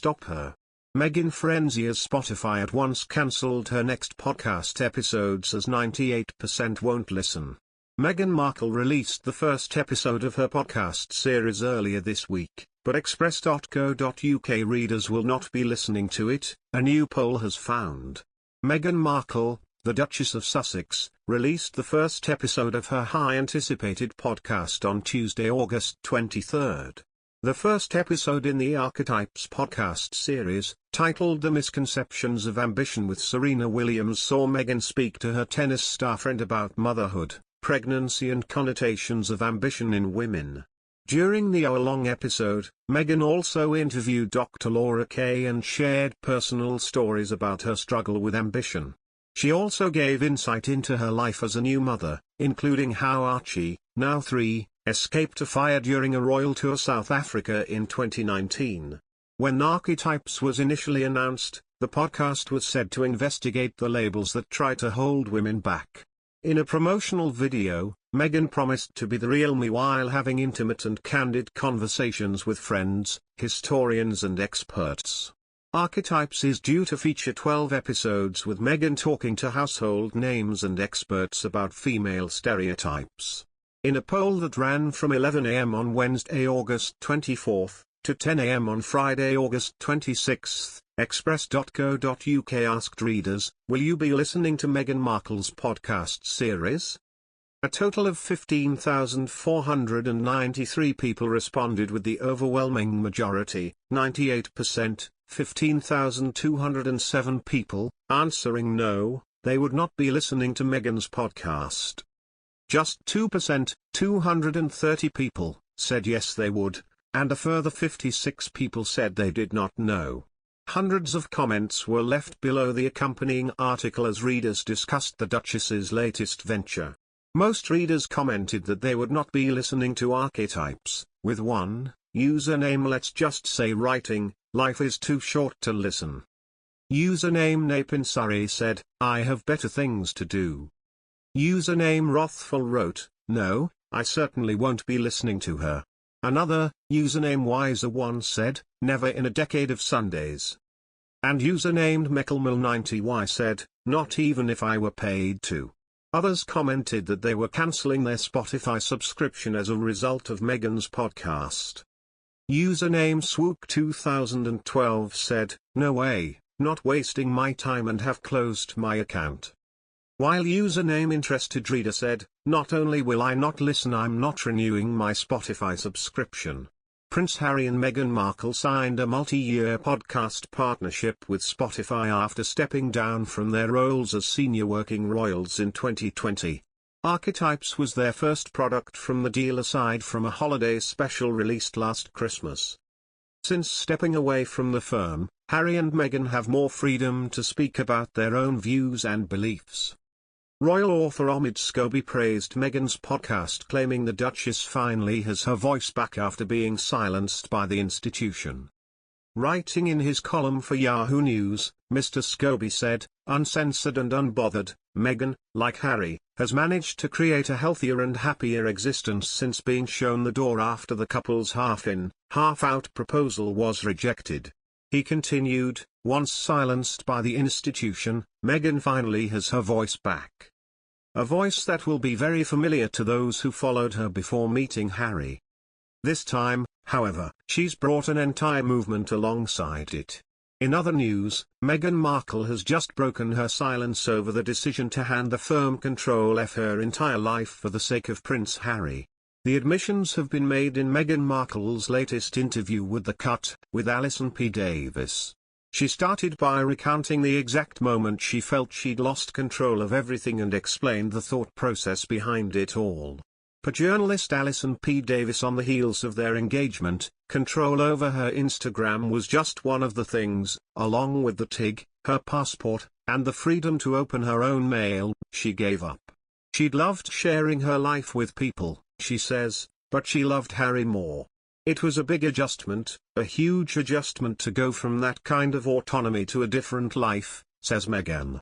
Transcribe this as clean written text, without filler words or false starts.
stop her. Meghan frenzy as Spotify at once cancelled her next podcast episodes as 98% won't listen. Meghan Markle released the first episode of her podcast series earlier this week, but express.co.uk readers will not be listening to it, a new poll has found. Meghan Markle, the Duchess of Sussex, released the first episode of her high-anticipated podcast on Tuesday, August 23. The first episode in the Archetypes podcast series, titled The Misconceptions of Ambition with Serena Williams, saw Meghan speak to her tennis star friend about motherhood, pregnancy and connotations of ambition in women. During the hour-long episode, Meghan also interviewed Dr. Laura Kay and shared personal stories about her struggle with ambition. She also gave insight into her life as a new mother, including how Archie, now 3, escaped a fire during a royal tour South Africa in 2019. When Archetypes was initially announced, the podcast was said to investigate the labels that try to hold women back. In a promotional video, Meghan promised to be the real me while having intimate and candid conversations with friends, historians and experts. Archetypes is due to feature 12 episodes with Meghan talking to household names and experts about female stereotypes. In a poll that ran from 11 a.m. on Wednesday, August 24, to 10 a.m. on Friday, August 26, Express.co.uk asked readers, will you be listening to Meghan Markle's podcast series? A total of 15,493 people responded, with the overwhelming majority, 98%, 15,207 people, answering no, they would not be listening to Meghan's podcast. Just 2%, 230 people, said yes they would, and a further 56 people said they did not know. Hundreds of comments were left below the accompanying article as readers discussed the Duchess's latest venture. Most readers commented that they would not be listening to Archetypes, with one username let's just say writing, life is too short to listen. Username Napin Surrey said, I have better things to do. Username Rothful wrote, no, I certainly won't be listening to her. Another, username Wiser1 said, never in a decade of Sundays. And username Meckelmill90y said, not even if I were paid to. Others commented that they were cancelling their Spotify subscription as a result of Meghan's podcast. Username Swook2012 said, no way, not wasting my time and have closed my account. While username Interested Reader said, not only will I not listen, I'm not renewing my Spotify subscription. Prince Harry and Meghan Markle signed a multi-year podcast partnership with Spotify after stepping down from their roles as senior working royals in 2020. Archetypes was their first product from the deal aside from a holiday special released last Christmas. Since stepping away from the firm, Harry and Meghan have more freedom to speak about their own views and beliefs. Royal author Omid Scobie praised Meghan's podcast, claiming the Duchess finally has her voice back after being silenced by the institution. Writing in his column for Yahoo News, Mr. Scobie said, uncensored and unbothered, Meghan, like Harry, has managed to create a healthier and happier existence since being shown the door after the couple's half-in, half-out proposal was rejected. He continued, once silenced by the institution, Meghan finally has her voice back. A voice that will be very familiar to those who followed her before meeting Harry. This time, however, she's brought an entire movement alongside it. In other news, Meghan Markle has just broken her silence over the decision to hand the firm control of her entire life for the sake of Prince Harry. The admissions have been made in Meghan Markle's latest interview with The Cut, with Alison P. Davis. She started by recounting the exact moment she felt she'd lost control of everything and explained the thought process behind it all. For journalist Alison P. Davis, on the heels of their engagement, control over her Instagram was just one of the things, along with the TIG, her passport, and the freedom to open her own mail, she gave up. She'd loved sharing her life with people, she says, but she loved Harry more. It was a big adjustment, a huge adjustment to go from that kind of autonomy to a different life, says Meghan.